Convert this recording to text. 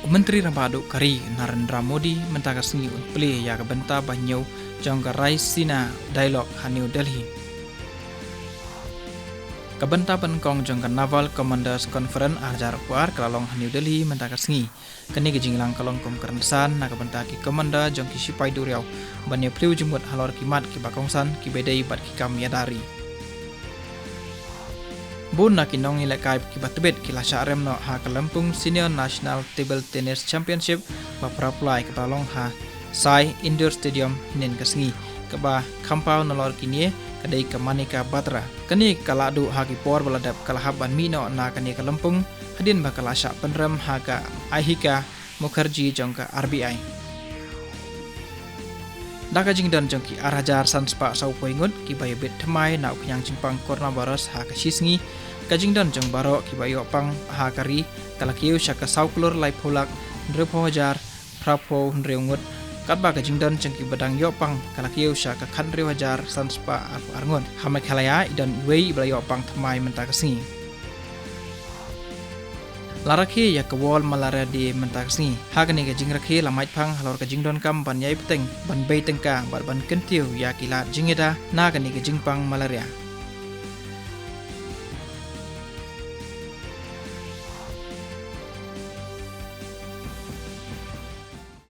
Menteri Rambadu Kari Narendra Modi mentakas ngi unpli ya kebenta banyo jangka Raisina Dialog New Delhi. Kebenta penkong jangka Naval Commanders Conference ajar kuar kelalong New Delhi mentakas ngi. Kini kejinglang kalong komkerensan na kebenta ki komanda jangki sipai duriau banyo pliu jemut halor kimat ki bakongsan ki bedai bat ki kam yadari. Bun na kinong nilai kai kibatbet kila syarem no ha Kelempung Senior National Table Tennis Championship ba praplai ke balong ha Sai Indoor Stadium nen kasngi keba kampau nolor kini kadai ke Manika Batra kani kaladu ha ki por baladap kalahaban mino na kani Kelempung hadin ba kalasya penrem ha ka Ahika Mukherjee jongka RBI Daka jingdan jongki arajar sanspa sau poingut ki bayo bet thmai na ukyang jingpang coronavirus ha ka sisngi kajingdan jong baro ki bayo pang ha kari kalakiu syaka sau klur lai pholak ndrepo hajar prapo ndreungut katba kajingdan jongki badang yo pang kalakiu syaka khandre hajar sanspa aku arngon hamek halaya idan wei bayo pang thmai menta kasngi Laraki ya kewal malaria di mentaksni. Hagani ke jing rakhi lamait phang halor ke jing don kam ban yai peteng ban bei tengka ban kentiu ya kilat jingeda na kani ke jing pang malaria.